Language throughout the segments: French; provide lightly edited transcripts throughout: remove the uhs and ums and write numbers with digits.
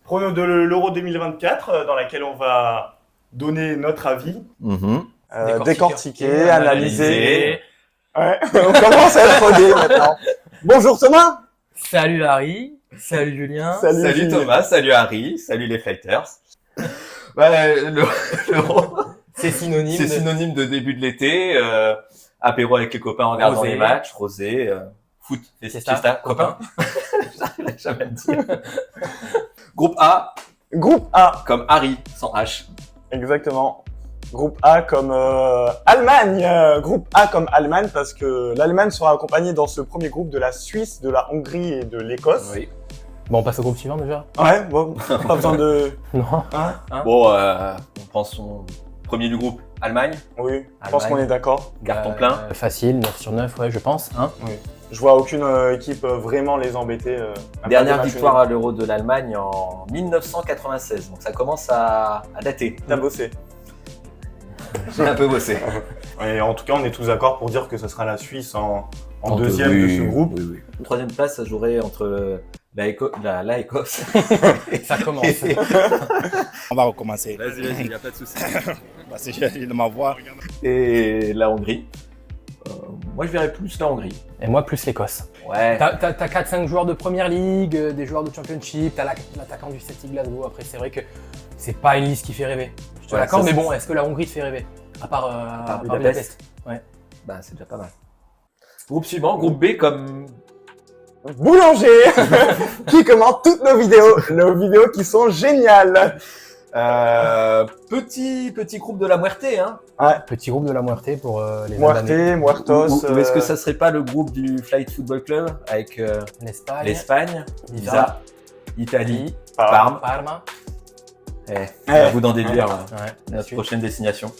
Prono de l'Euro 2024 dans laquelle on va donner notre avis, décortiquer, analyser. Ouais, on commence à être rodé maintenant. Bonjour Thomas. Salut Harry, salut Julien. Salut Thomas, salut Harry, salut les fighters. L'Euro, c'est synonyme de début de l'été, apéro avec les copains en regardant les matchs, rosé, foot, fiesta, copains. J'arrive jamais à le dire. Groupe A. Groupe A. Comme Harry, sans H. Exactement. Groupe A comme Allemagne. Groupe A comme Allemagne parce que l'Allemagne sera accompagnée dans ce premier groupe de la Suisse, de la Hongrie et de l'Écosse. Oui. Bon, on passe au groupe suivant déjà. Ouais, bon, pas besoin de... Non. Bon, on prend son premier du groupe, Allemagne. Oui, je pense qu'on est d'accord. Carton plein. Facile, 9 sur 9, ouais, je pense. Hein. Oui. Je vois aucune équipe vraiment les embêter. Dernière victoire à l'Euro de l'Allemagne en 1996, donc ça commence à dater. T'as bossé. J'ai un peu bossé. Et en tout cas, on est tous d'accord pour dire que ce sera la Suisse en deuxième de ce groupe. Oui. Troisième place, ça jouerait entre la Écosse. Ça commence. On va recommencer. Vas-y, il n'y a pas de souci. Parce que j'ai de ma voix. Et la Hongrie. Moi, je verrais plus la Hongrie. Et moi, plus l'Écosse. Ouais. T'as 4-5 joueurs de Première Ligue, des joueurs de Championship, t'as l'attaquant du Celtic Glasgow. Après, c'est vrai que c'est pas une liste qui fait rêver. Je te l'accorde, mais bon, est-ce que la Hongrie te fait rêver? À part Budapest. Ouais. Bah, c'est déjà pas mal. Groupe suivant, groupe B comme... Boulanger qui commente toutes nos vidéos qui sont géniales. Petit groupe de la Muerte, hein. Ouais. Petit groupe de la Muerte pour les Albanais. Muertos. Ou est-ce que ça serait pas le groupe du Flight Football Club avec l'Espagne, Pisa, Italie, Parma. À vous d'en déduire notre prochaine destination.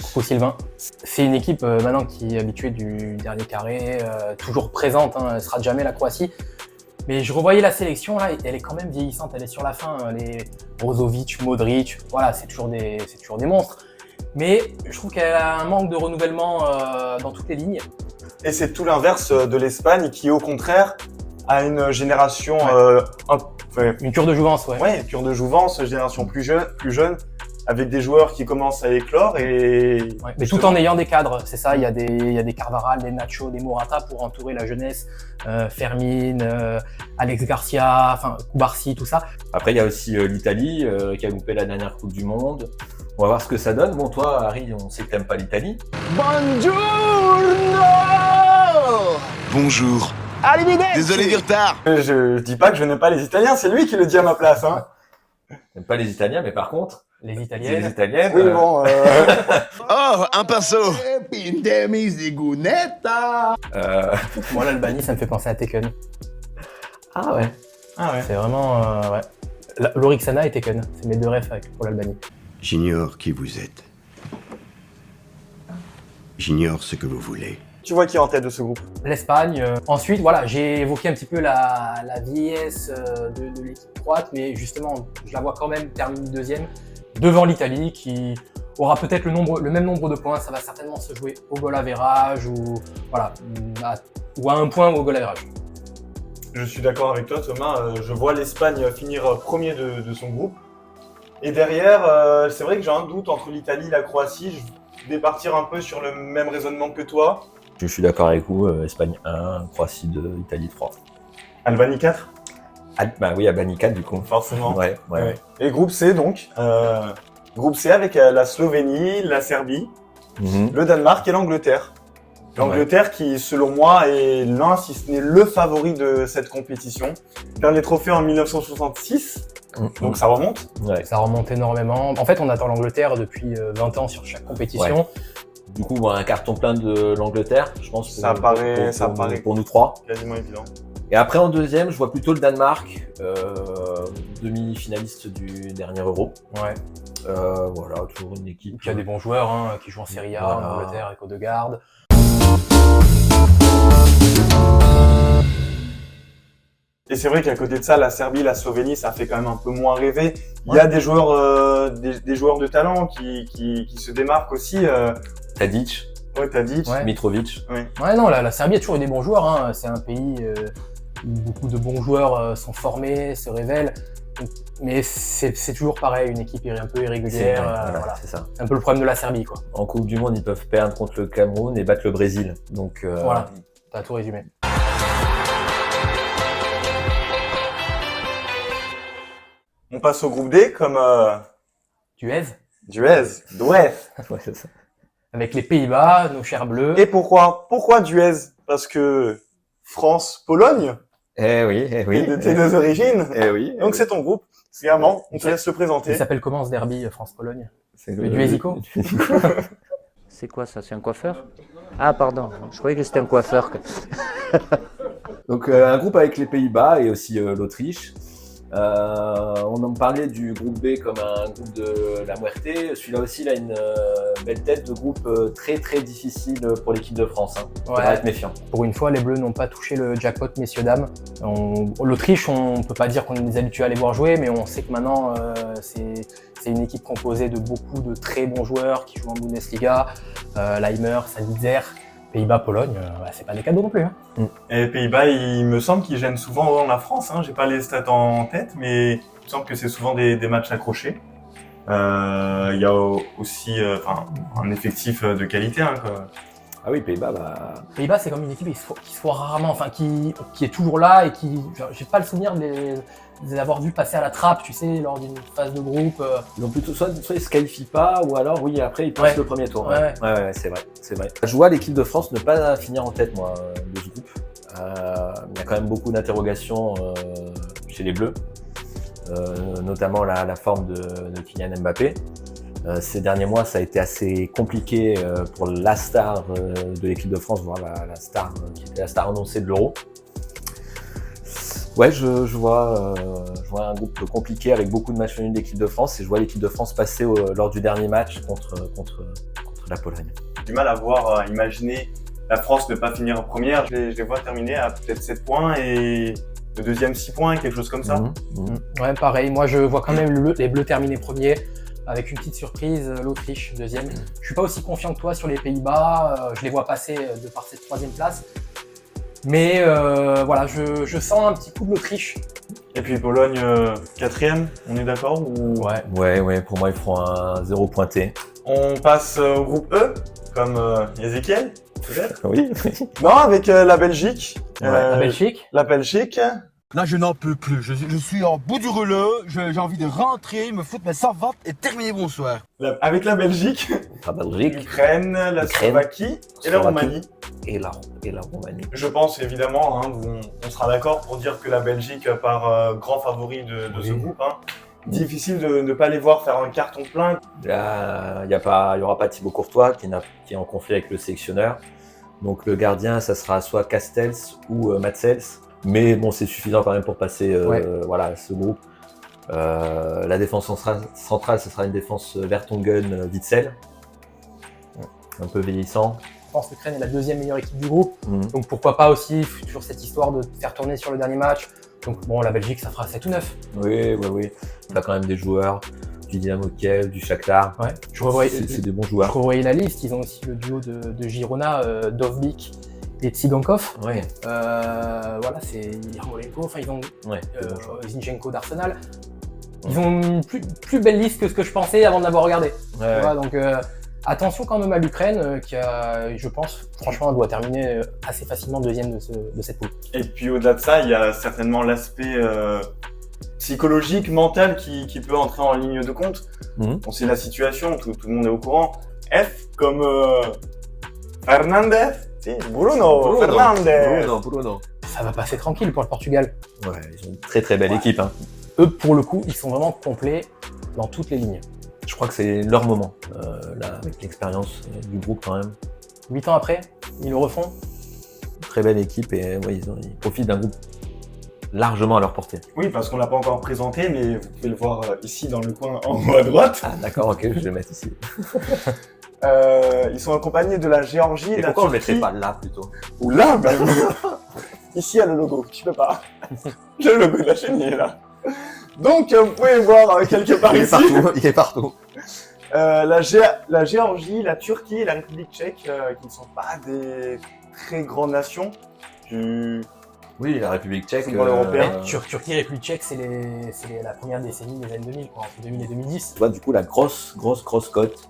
Coucou Sylvain. C'est une équipe maintenant qui est habituée du dernier carré, toujours présente, hein, elle sera jamais la Croatie. Mais je revoyais la sélection là, elle est quand même vieillissante, elle est sur la fin. Les Brozovic, Modric, voilà, c'est toujours des monstres. Mais je trouve qu'elle a un manque de renouvellement dans toutes les lignes. Et c'est tout l'inverse de l'Espagne qui, au contraire, a une génération une cure de jouvence, ouais. Ouais, cure de jouvence, génération plus jeune, avec des joueurs qui commencent à éclore et... Ouais, mais tout en ayant des cadres, c'est ça, il y a des Carvajal, des Nacho, des Morata pour entourer la jeunesse, Fermin, Alex Garcia, enfin, Kubarsi, tout ça. Après, il y a aussi l'Italie qui a loupé la dernière Coupe du Monde. On va voir ce que ça donne. Bon, toi, Harry, on sait que t'aimes pas l'Italie. Bonjour. Arrivederci. Désolé du retard. Je dis pas que je n'aime pas les Italiens, c'est lui qui le dit à ma place, hein. T'aimes pas les Italiens, mais par contre... Les Les Italiennes. Italiennes... Oui, bon... Oh, un pinceau. Moi, l'Albanie, ça me fait penser à Tekken. Ah ouais. C'est vraiment... ouais. L'Orixana et Tekken, c'est mes deux refs pour l'Albanie. J'ignore qui vous êtes. J'ignore ce que vous voulez. Tu vois qui est en tête de ce groupe? L'Espagne. Ensuite, voilà, j'ai évoqué un petit peu la vieillesse de l'équipe croate, mais justement, je la vois quand même terminer deuxième, devant l'Italie, qui aura peut-être le même nombre de points. Ça va certainement se jouer au goal average ou voilà, ou à un point ou au goal average. Je suis d'accord avec toi, Thomas. Je vois l'Espagne finir premier de son groupe. Et derrière, c'est vrai que j'ai un doute entre l'Italie et la Croatie. Je vais partir un peu sur le même raisonnement que toi. Je suis d'accord avec vous. Espagne 1, Croatie 2, Italie 3. Albanie 4. Bah oui, Albanie 4 du coup. Forcément. Ouais. Et groupe C donc. Groupe C avec la Slovénie, la Serbie, le Danemark et l'Angleterre. L'Angleterre qui, selon moi, est l'un, si ce n'est le favori de cette compétition. Dernier trophée en 1966, donc ça remonte. Ouais. Ça remonte énormément. En fait, on attend l'Angleterre depuis 20 ans sur chaque compétition. Ouais. Du coup, un carton plein de l'Angleterre, je pense. Ça paraît pour nous trois. Quasiment évident. Et après, en deuxième, je vois plutôt le Danemark, demi-finaliste du dernier Euro. Ouais. Voilà, toujours une équipe. Il y a des bons joueurs qui jouent en Serie A, Voilà. en Angleterre, avec Odegaard. Et c'est vrai qu'à côté de ça, la Serbie, la Slovénie, ça fait quand même un peu moins rêver. Il y a des joueurs, des joueurs de talent qui se démarquent aussi. Tadic, Ouais, Tadic. Ouais. Mitrovic. Ouais, non, la Serbie a toujours eu des bons joueurs. Hein. C'est un pays où beaucoup de bons joueurs sont formés, se révèlent. Mais c'est toujours pareil, une équipe un peu irrégulière. Voilà. C'est ça. C'est un peu le problème de la Serbie, quoi. En Coupe du Monde, ils peuvent perdre contre le Cameroun et battre le Brésil. Donc, Voilà, t'as tout résumé. On passe au groupe D comme Duez, Duez. ouais, c'est ça. avec les Pays-Bas, nos chers bleus. Et pourquoi Duez? Parce que France-Pologne, Eh oui, eh oui. et de tes deux origines. Eh oui. Donc c'est ton groupe. Clairement, on te laisse le Il présenter. s'appelle comment ce derby France-Pologne? C'est Le Duesico. C'est quoi ça? C'est un coiffeur? Ah pardon, je croyais que c'était un coiffeur. Donc un groupe avec les Pays-Bas et aussi l'Autriche. On en parlait du groupe B comme un groupe de la Muerte. Celui-là aussi, il a une belle tête de groupe très très difficile pour l'équipe de France. Hein. Il faudra être méfiant. Pour une fois, les Bleus n'ont pas touché le jackpot, messieurs-dames. L'Autriche, on peut pas dire qu'on est habitué à les voir jouer, mais on sait que maintenant, c'est une équipe composée de beaucoup de très bons joueurs qui jouent en Bundesliga. Leimer, Sabitzer, Pays-Bas, Pologne, c'est pas des cadeaux non plus. Hein. Et les Pays-Bas, il me semble qu'ils gênent souvent la France. J'ai pas les stats en tête, mais il me semble que c'est souvent des matchs accrochés. Il y a aussi un effectif de qualité. Quoi. Ah oui, Pays-Bas, Pays-Bas, c'est comme une équipe qui se voit rarement, enfin qui est toujours là et qui, j'ai pas le souvenir de les avoir vus passer à la trappe, tu sais, lors d'une phase de groupe. ils ont plutôt soit ils se qualifient pas, ou alors oui, après ils passent le premier tour. Ouais. Ouais, c'est vrai. Je vois l'équipe de France ne pas finir en tête, moi, de ce groupe. Il y a quand même beaucoup d'interrogations chez les Bleus, notamment la forme de Kylian Mbappé. Ces derniers mois, ça a été assez compliqué pour la star de l'équipe de France, voire la star qui était la star annoncée de l'Euro. Ouais, je vois un groupe compliqué avec beaucoup de matchs nuls d'équipe de France, et je vois l'équipe de France passer lors du dernier match contre la Pologne. J'ai du mal à imaginer la France ne pas finir en première. Je les vois terminer à peut-être 7 points et le deuxième 6 points, quelque chose comme ça. Ouais, pareil. Moi, je vois quand même les Bleus terminer premier. Avec une petite surprise, l'Autriche, deuxième. Je suis pas aussi confiant que toi sur les Pays-Bas, je les vois passer de par cette troisième place. Mais voilà, je sens un petit coup de l'Autriche. Et puis Pologne, quatrième, on est d'accord ou... Ouais, pour moi ils feront un 0 pointé. On passe au groupe E, comme Ezekiel, peut-être. Oui. Non, avec la Belgique. La Belgique. La Belgique. Là, je n'en peux plus. Je suis en bout du rouleau. J'ai envie de rentrer, me foutre mes savates et terminer bonsoir. Avec la Belgique, La Belgique, l'Ukraine, la Slovaquie et la Roumanie. Et la Roumanie. Je pense évidemment, on sera d'accord pour dire que la Belgique part grand favori de ce groupe. Difficile de ne pas les voir faire un carton plein. Là, il y aura pas Thibaut Courtois qui est en conflit avec le sélectionneur. Donc le gardien, ça sera soit Castells ou Matsels. Mais bon, c'est suffisant quand même pour passer ce groupe. La défense centrale, ce sera une défense Vertonghen-Witsel. Un peu vieillissant. Je pense que l'Ukraine est la deuxième meilleure équipe du groupe. Donc pourquoi pas aussi, toujours cette histoire de faire tourner sur le dernier match. Donc bon, la Belgique, ça fera 7 ou 9. Oui. T'as quand même des joueurs, du Dynamo Kiev, du Shakhtar. Ouais. C'est des bons joueurs. Je revoyais la liste, ils ont aussi le duo de Girona, Dovbyk et Tsigankov. Ouais. Voilà, c'est Yarmolenko, enfin ils ont Zinchenko d'Arsenal. Ils ont une plus belle liste que ce que je pensais avant de l'avoir regardé. Voilà, donc attention quand même à l'Ukraine qui je pense, franchement, doit terminer assez facilement deuxième de cette poule. Et puis au-delà de ça, il y a certainement l'aspect psychologique, mental qui peut entrer en ligne de compte. On sait la situation, tout le monde est au courant. F comme Fernandez. Bruno Fernandes. Bruno. Ça va passer tranquille pour le Portugal. Ouais, ils ont une très très belle équipe. Eux, pour le coup, ils sont vraiment complets dans toutes les lignes. Je crois que c'est leur moment, là, avec l'expérience du groupe quand même. 8 ans après, ils le refont. Très belle équipe et ils profitent d'un groupe largement à leur portée. Oui, parce qu'on l'a pas encore présenté, mais vous pouvez le voir ici dans le coin en haut à droite. Ah d'accord, ok, je vais le mettre ici. Ils sont accompagnés de la Géorgie et de la pourquoi on le Turquie. mettrait pas là plutôt? Ou là même. Ici, il y a le logo, tu peux pas. Le logo de la chaîne, il est là. Donc, vous pouvez voir quelque part ici. Il est partout. La Géorgie, la Turquie et la République tchèque, qui ne sont pas des très grandes nations. Tu Oui, la République tchèque. Football européen. Mais Turquie, République tchèque, c'est la première décennie des années 2000, quoi, entre 2000 et 2010. Tu vois, du coup, la grosse cote,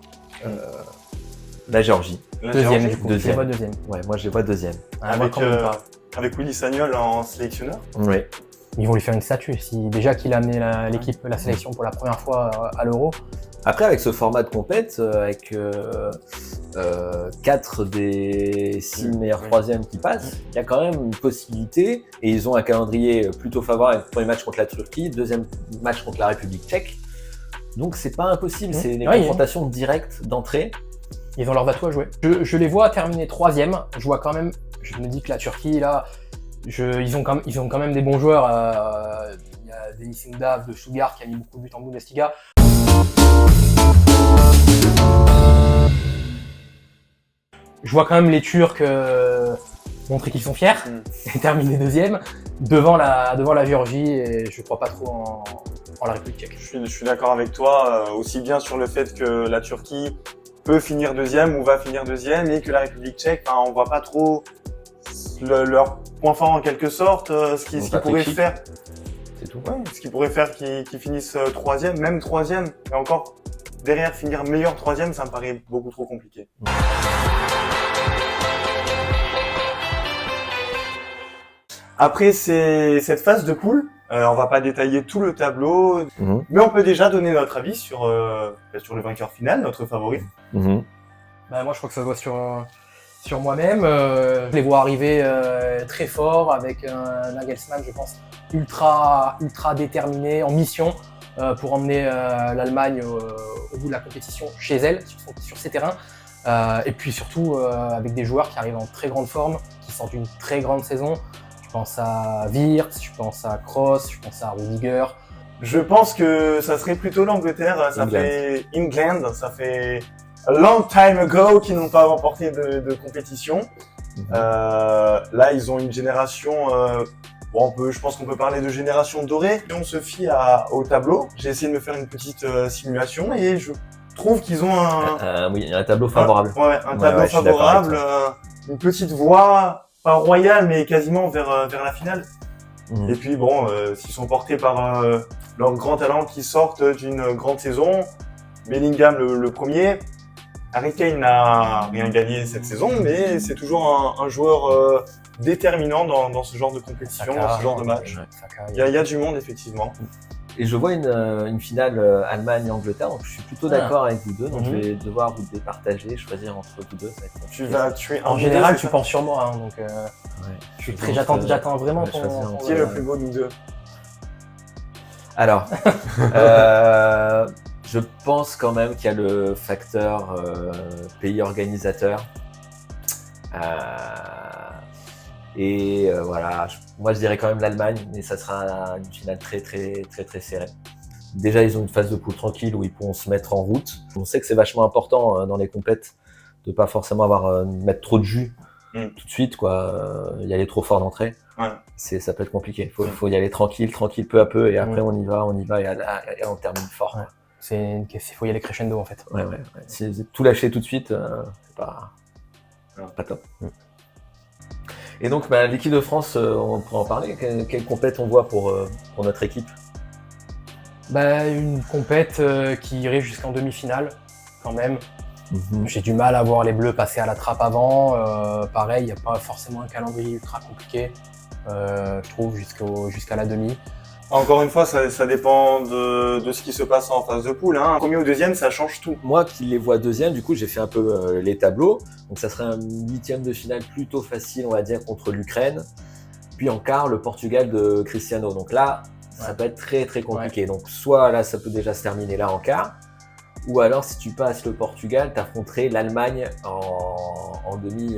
la Géorgie. La Deuxième, Géorgie, du coup. Deuxième. Je les vois deuxième. Ouais, moi, je les vois deuxième. Ah, moi, avec, quand même pas. avec Willy Sagnol en sélectionneur. Oui. Ils vont lui faire une statue. Si, déjà qu'il a amené la sélection pour la première fois à l'Euro. Après, avec ce format de compète, avec 4 des 6 meilleurs troisièmes qui passent, il y a quand même une possibilité. Et ils ont un calendrier plutôt favorable. Premier match contre la Turquie, deuxième match contre la République tchèque. Donc, c'est pas impossible. C'est des confrontations directes d'entrée. Ils ont leur bateau à jouer. Je les vois terminer troisième. Je vois quand même. Je me dis que la Turquie, là, ils ont quand même des bons joueurs. Il y a Denis Singdav de Stuttgart qui a mis beaucoup de buts en Bundesliga. Je vois quand même les Turcs montrer qu'ils sont fiers et terminer deuxième devant la Géorgie, et je crois pas trop en la République tchèque. Je suis d'accord avec toi, aussi bien sur le fait que la Turquie peut finir deuxième ou va finir deuxième, et que la République tchèque, on voit pas trop leur point fort en quelque sorte, ce qui pourrait faire. C'est tout. Ouais, ce qui pourrait faire qu'ils finissent troisième, même troisième, et encore derrière finir meilleur troisième, ça me paraît beaucoup trop compliqué. Après cette phase de poule, on va pas détailler tout le tableau, mais on peut déjà donner notre avis sur le vainqueur final, notre favori. Bah, moi, je crois que ça doit sur moi-même. Je les vois arriver très fort avec un Nagelsmann, je pense, ultra déterminé, en mission pour emmener l'Allemagne au bout de la compétition chez elle, sur ses terrains. Et puis surtout avec des joueurs qui arrivent en très grande forme, qui sortent d'une très grande saison. Je pense à Wirtz, je pense à Kroos, je pense à Rudiger. Je pense que ça serait plutôt l'Angleterre. Ça fait a long time ago qu'ils n'ont pas remporté de compétition. Là, ils ont une génération. Je pense qu'on peut parler de génération dorée. Si on se fie au tableau, j'ai essayé de me faire une petite simulation et je trouve qu'ils ont un tableau favorable. Un tableau favorable, une petite voie, pas royale, mais quasiment vers la finale. Et puis s'ils sont portés par leurs grands talents qui sortent d'une grande saison, Bellingham le premier. Harry Kane n'a rien gagné cette saison, mais c'est toujours un joueur déterminant dans ce genre de compétition, dans ce genre de match. Il y a du monde, effectivement. Et je vois une finale Allemagne-Angleterre, donc je suis plutôt d'accord avec vous deux, donc je vais devoir vous départager, choisir entre vous deux. En général, tu penses sur moi, donc j'attends vraiment ton... Qui est le plus beau de nous deux? Alors, je pense quand même qu'il y a le facteur pays organisateur. Moi je dirais quand même l'Allemagne, mais ça sera une finale très serrée. Déjà, ils ont une phase de poule tranquille où ils pourront se mettre en route. On sait que c'est vachement important dans les compètes de pas forcément mettre trop de jus tout de suite, y aller trop fort d'entrée. Ouais. Ça peut être compliqué. Faut y aller tranquille, peu à peu, et après on y va et on termine fort. Il faut y aller crescendo en fait. Ouais. Si tout lâcher tout de suite, c'est pas top. Et donc, l'équipe de France, on pourrait en parler. Quelle compète on voit pour notre équipe? Une compète qui irait jusqu'en demi-finale, quand même. J'ai du mal à voir les Bleus passer à la trappe avant. Pareil, il n'y a pas forcément un calendrier ultra compliqué, je trouve, jusqu'à la demi. Encore une fois, ça dépend de ce qui se passe en phase de poule. Premier ou deuxième, ça change tout. Moi qui les vois deuxième, du coup, j'ai fait un peu les tableaux. Donc, ça serait un huitième de finale plutôt facile, on va dire, contre l'Ukraine. Puis en quart, le Portugal de Cristiano. Donc là, ça peut être très compliqué. Ouais. Donc, soit là, ça peut déjà se terminer là en quart. Ou alors, si tu passes le Portugal, t'affronterais l'Allemagne en demi.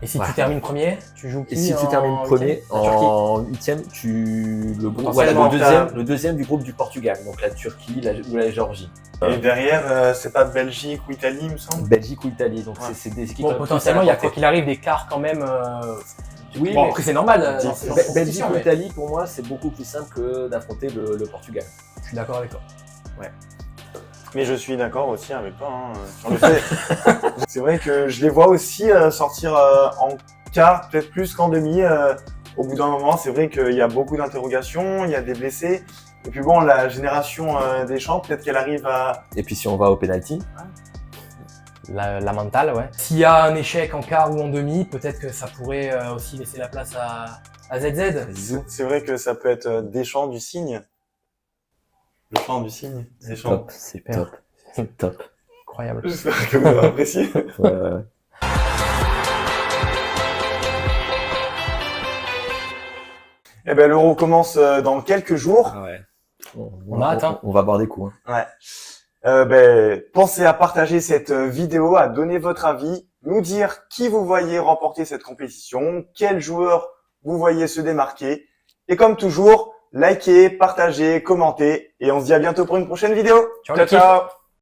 Et si tu termines premier, tu joues qui? Et si tu termines premier, en huitième, le deuxième du groupe du Portugal, donc la Turquie ou la Géorgie. Et derrière, c'est pas Belgique ou Italie, il me semble. Belgique ou Italie, donc c'est des équipes. Potentiellement, il y a quoi qu'il arrive des quarts quand même. Oui, mais après c'est normal. Belgique ou Italie, pour moi, c'est beaucoup plus simple que d'affronter le Portugal. Je suis d'accord avec toi. Ouais. Mais je suis d'accord aussi avec toi sur le fait. C'est vrai que je les vois aussi sortir en quart, peut-être plus qu'en demi. Au bout d'un moment, c'est vrai qu'il y a beaucoup d'interrogations, il y a des blessés. Et puis bon, la génération Deschamps, peut-être qu'elle arrive à... Et puis si on va au penalty, La mentale, ouais. S'il y a un échec en quart ou en demi, peut-être que ça pourrait aussi laisser la place à ZZ. Zizou. C'est vrai que ça peut être Deschamps du cygne. Le chant du cygne. Deschamps. Top, c'est Super. top, c'est top. Incroyable. J'espère que vous avez apprécié. Ouais, ouais, ouais. Eh ben, l'Euro commence dans quelques jours. Ah ouais. On a hâte, hein. On va boire des coups. Hein. Ouais. Pensez à partager cette vidéo, à donner votre avis, nous dire qui vous voyez remporter cette compétition, quels joueurs vous voyez se démarquer. Et comme toujours, likez, partagez, commentez. Et on se dit à bientôt pour une prochaine vidéo. Ciao, les ciao.